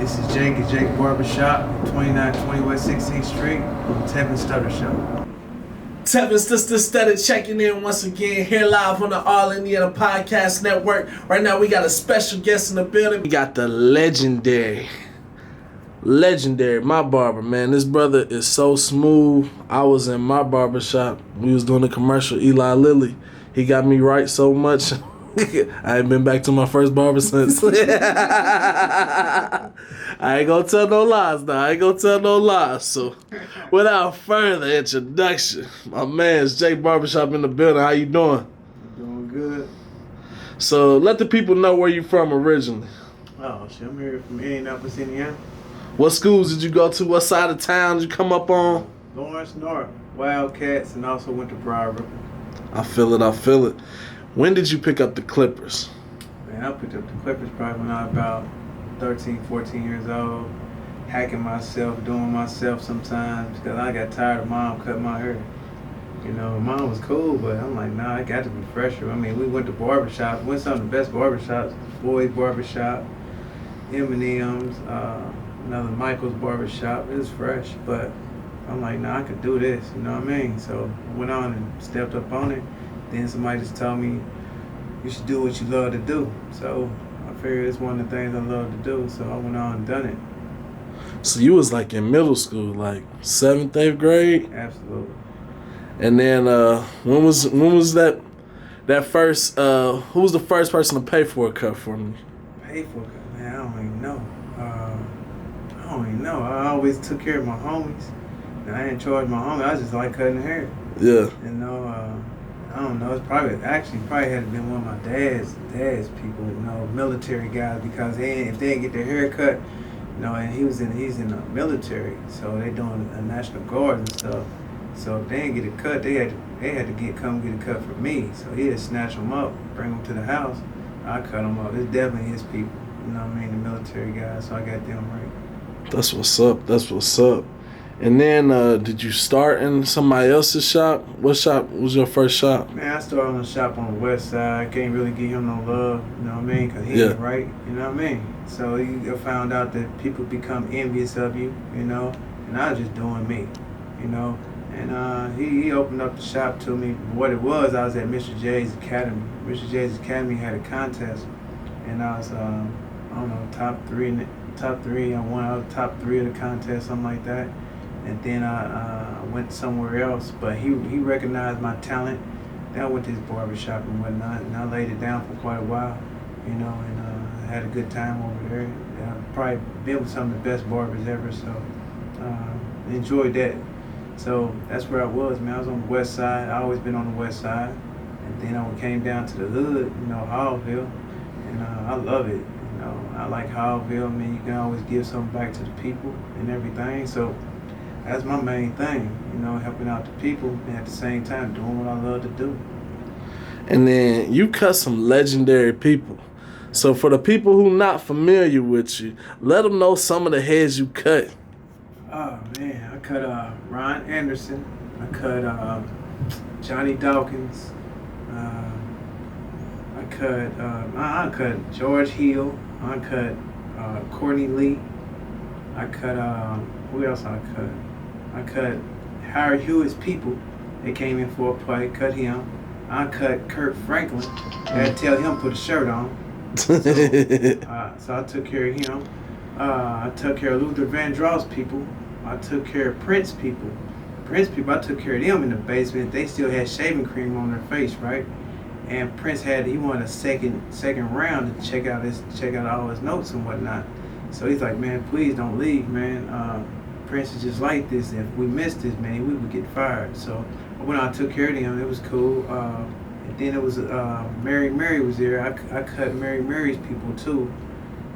This is Jake of Jakes Barbershop, 2920 West 16th Street, Tevin Studdard Show. Tevin Studdard checking in once again here live on the All Indiana Podcast Network. Right now we got a special guest in the building. We got the legendary, my barber, man. This brother is so smooth. I was in my barbershop. We was doing a commercial, Eli Lilly. He got me right so much. I ain't been back to my first barber since. I ain't gonna tell no lies now. So, without further introduction, my man's Jake Barbershop in the building. How you doing? Doing good. So, let the people know where you from originally. Oh, shit, I'm here from Indianapolis, Indiana. What schools did you go to? What side of town did you come up on? Lawrence North, Wildcats, and also went to Barber. I feel it. When did you pick up the Clippers? Man, I picked up the Clippers probably when I was about 13, 14 years old. Hacking myself, doing myself sometimes because I got tired of mom cutting my hair. You know, mom was cool, but I'm like, nah, I got to be fresher. I mean, we went to barbershops. Went to some of the best barbershops. Boyd's Barbershop, Eminem's, another Michael's Barbershop. It was fresh, but I'm like, nah, I could do this. You know what I mean? So I went on and stepped up on it. Then somebody just told me, you should do what you love to do. So I figured it's one of the things I love to do. So I went on and done it. So you was like in middle school, like 7th, 8th grade? Absolutely. And then when was that first, who was the first person to pay for a cut for me? Pay for a cut? Man, I don't even know. I always took care of my homies. And I didn't charge my homies. I just like cutting hair. Yeah. You know, I don't know. It's probably had to been one of my dad's people, you know, military guys, because if they didn't get their hair cut, you know, and he's in the military, so they doing a National Guard and stuff. So if they didn't get it cut, they had to come get it cut for me. So he'd snatch them up, bring them to the house. I cut them up. It's definitely his people, you know what I mean, the military guys. So I got them right. That's what's up. And then, did you start in somebody else's shop? What shop was your first shop? Man, I started on a shop on the west side. I can't really give him no love, you know what I mean? Because he ain't right, you know what I mean? So I found out that people become envious of you, you know? And I was just doing me, you know? And he opened up the shop to me. What it was, I was at Mr. J's Academy. Mr. J's Academy had a contest. And I was, I don't know, top three. I won out of the top 3 of the contest, something like that. And then I went somewhere else, but he recognized my talent. Then I went to his barbershop and whatnot, and I laid it down for quite a while, you know, and I had a good time over there. And I've probably been with some of the best barbers ever, so enjoyed that. So that's where I was, man. I was on the west side. I always been on the west side. And then I came down to the hood, you know, Hallville, and I love it. You know, I like Hallville. I mean, you can always give something back to the people and everything. So that's my main thing, you know, helping out the people and at the same time doing what I love to do. And then you cut some legendary people. So for the people who not familiar with you, let them know some of the heads you cut. Oh, man, I cut Ron Anderson. I cut Johnny Dawkins. I cut George Hill. I cut Courtney Lee. I cut, who else I cut? I cut Howard Hewitt's people. They came in for a play, cut him. I cut Kurt Franklin. I had to tell him to put a shirt on. So I took care of him. I took care of Luther Vandross people. I took care of Prince people. I took care of them in the basement. They still had shaving cream on their face, right? And Prince he wanted a second round to check out all his notes and whatnot. So he's like, man, please don't leave, man. Prince is just like this. If we missed this, man, we would get fired. So when I took care of him, it was cool. And then it was Mary was there. I cut Mary's people too.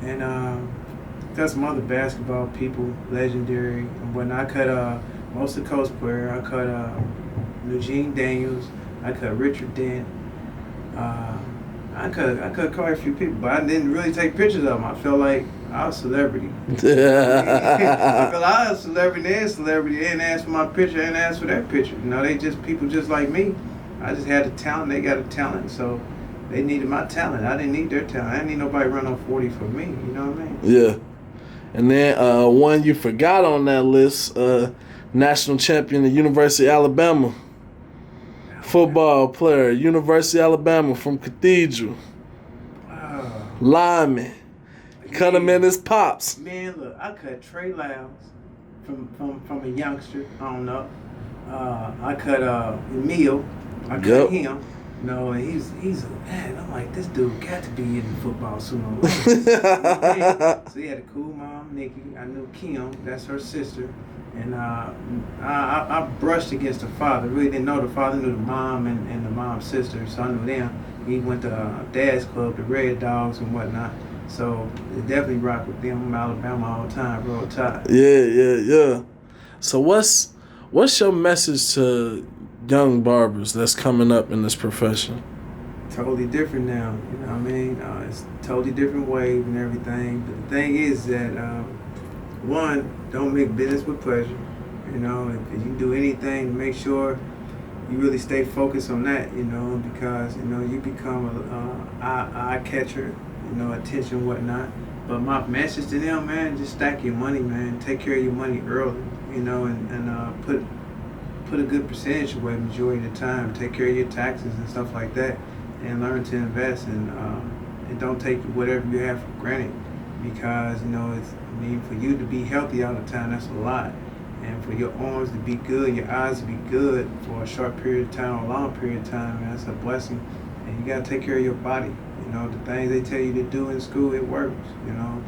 And got some other basketball people, legendary and whatnot. I cut most of the Coast player. I cut Eugene Daniels. I cut Richard Dent. I cut quite a few people, but I didn't really take pictures of them. I felt like I was a celebrity. I felt like I was a celebrity. They're a celebrity. They didn't ask for my picture. They didn't ask for that picture. You know, they just people just like me. I just had a talent. They got a talent. So they needed my talent. I didn't need their talent. I didn't need nobody run on 40 for me. You know what I mean? Yeah. And then one you forgot on that list, national champion at University of Alabama. Football player, University of Alabama from Cathedral. Lineman. Cut him in his pops. Man, look, I cut Trey Lyles from a youngster on up. I cut Emil. I cut him. No, and he's a man. I'm like, this dude got to be in football sooner or later. So he had a cool mom, Nikki. I knew Kim, that's her sister. And I brushed against the father. Really didn't know the father, knew the mom and the mom's sister. So I knew them. He went to Dad's Club, the Red Dogs and whatnot. So definitely rock with them. I'm Alabama all the time, Roll Tide. Yeah. So what's your message to young barbers that's coming up in this profession? Totally different now, you know what I mean? It's a totally different wave and everything. But the thing is that, one, don't make business with pleasure. You know, if you do anything, make sure you really stay focused on that, you know, because, you know, you become a eye catcher, you know, attention, whatnot. But my message to them, man, just stack your money, man. Take care of your money early, you know, and put a good percentage away majority of the time. Take care of your taxes and stuff like that, and learn to invest and don't take whatever you have for granted, because you know for you to be healthy all the time, that's a lot, and for your arms to be good, your eyes to be good for a short period of time or a long period of time, man, that's a blessing. And you gotta take care of your body. You know, the things they tell you to do in school, it works. You know,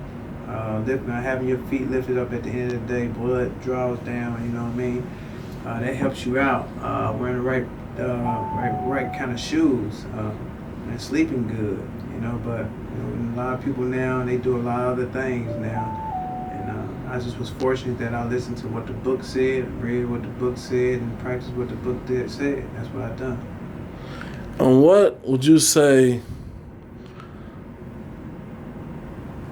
having your feet lifted up at the end of the day, blood draws down. You know what I mean? That helps you out. Wearing the right kind of shoes and sleeping good. You know, but you know, a lot of people now, they do a lot of other things now. And I just was fortunate that I listened to what the book said, read what the book said, and practiced what the book said. That's what I done. And what would you say,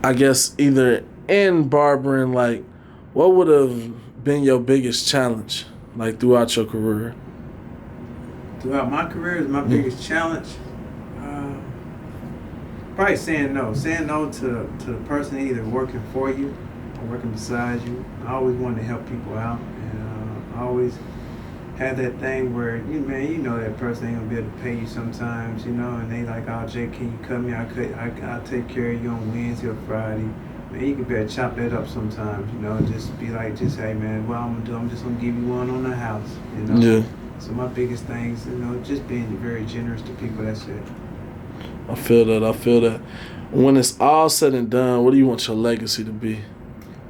I guess, either in barbering, like, what would have been your biggest challenge, like, throughout your career? Throughout my career, is my biggest challenge? Probably saying no. Saying no to the person either working for you or working beside you. I always wanted to help people out, and I always had that thing where, you know that person ain't gonna be able to pay you sometimes, you know, and they like, oh, Jake, can you cut me? I'll take care of you on Wednesday or Friday. Man, you can better chop that up sometimes, you know, just be like, hey, man, what I'm gonna do, I'm just gonna give you one on the house, you know. Yeah. So my biggest things, you know, just being very generous to people, that's it. I feel that. When it's all said and done, what do you want your legacy to be?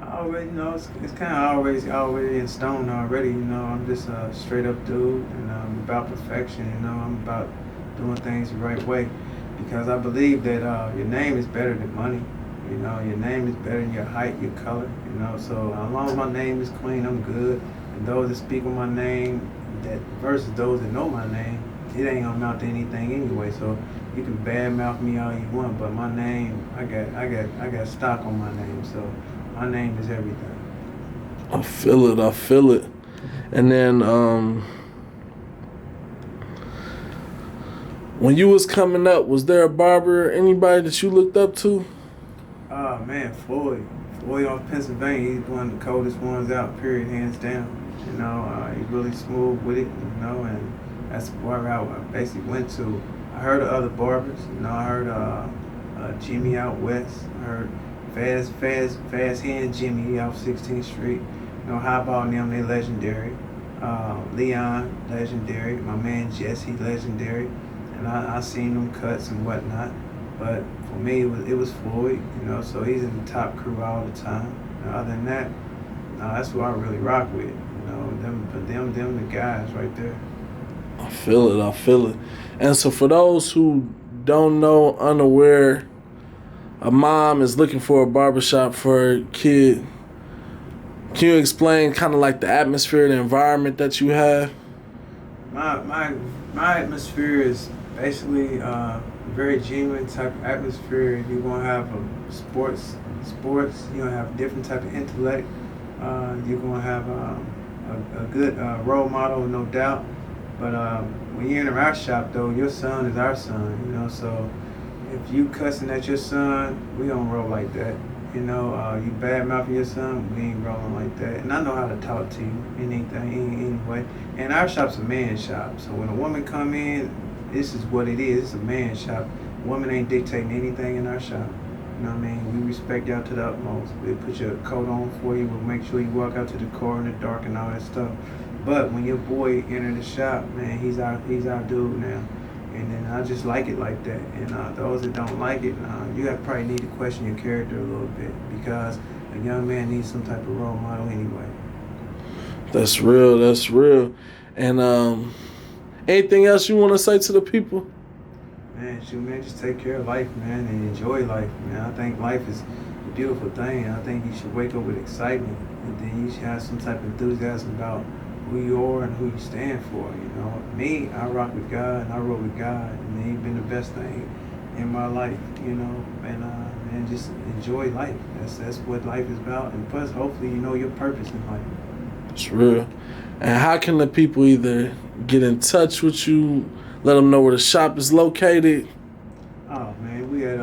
Already, you know, it's kind of already in stone already. You know, I'm just a straight up dude, and I'm about perfection. You know, I'm about doing things the right way, because I believe that your name is better than money. You know, your name is better than your height, your color. You know, so as long as my name is clean, I'm good. And those that speak on my name, that versus those that know my name, it ain't gonna amount to anything anyway. So you can badmouth me all you want, but my name, I got stock on my name. So my name is everything. I feel it. And then when you was coming up, was there a barber, anybody that you looked up to? Oh man, Floyd off Pennsylvania, he's one of the coldest ones out, period, hands down. You know, he's really smooth with it, you know, and that's where I basically went to. I heard of other barbers, you know, I heard Jimmy out west, I heard Fast Hand Jimmy off 16th Street. You know, Highball and them, they legendary. Leon, legendary. My man Jesse, legendary. And I seen them cuts and whatnot. But for me, it was Floyd, you know, so he's in the top crew all the time. And other than that, that's who I really rock with. You know, them the guys right there. I feel it. And so for those who don't know, unaware, a mom is looking for a barbershop for a kid. Can you explain kind of like the atmosphere, the environment that you have? My atmosphere is basically very genuine type of atmosphere. You're gonna have sports. You're gonna have different type of intellect. You're gonna have a good role model, no doubt. But when you're in our shop, though, your son is our son, you know. So if you cussing at your son, we don't roll like that. You know, you bad mouthing your son, we ain't rolling like that. And I know how to talk to you, anyway. And our shop's a man's shop, so when a woman come in, this is what it is. It's a man's shop. Woman ain't dictating anything in our shop. You know what I mean? We respect y'all to the utmost. We'll put your coat on for you. We'll make sure you walk out to the car in the dark and all that stuff. But when your boy enter the shop, man, he's our dude now. And then I just like it like that. And those that don't like it, you probably need to question your character a little bit, because a young man needs some type of role model anyway. That's real. That's real. And anything else you want to say to the people? Man, just take care of life, man, and enjoy life, man. I think life is a beautiful thing. I think you should wake up with excitement, and then you should have some type of enthusiasm about who you are and who you stand for. You know, me, I rock with God and I roll with God, and He's been the best thing in my life. You know, and just enjoy life. That's what life is about. And plus, hopefully, you know your purpose in life. It's real. And how can the people either get in touch with you? Let them know where the shop is located. Oh, man, we at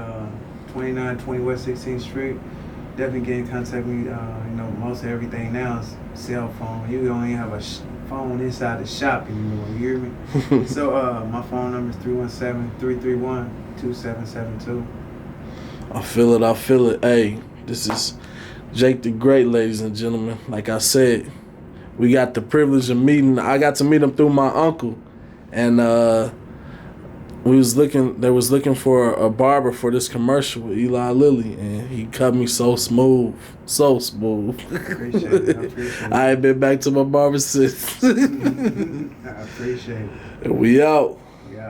2920 West 16th Street. Definitely get in contact with me. You know, most of everything now is cell phone. You don't even have a phone inside the shop anymore. You hear me? So my phone number is 317-331-2772. I feel it. Hey, this is Jake the Great, ladies and gentlemen. Like I said, we got the privilege of meeting. I got to meet him through my uncle. And they was looking for a barber for this commercial with Eli Lilly, and he cut me so smooth. Appreciate it. I ain't been back to my barber since. I appreciate it. And we out.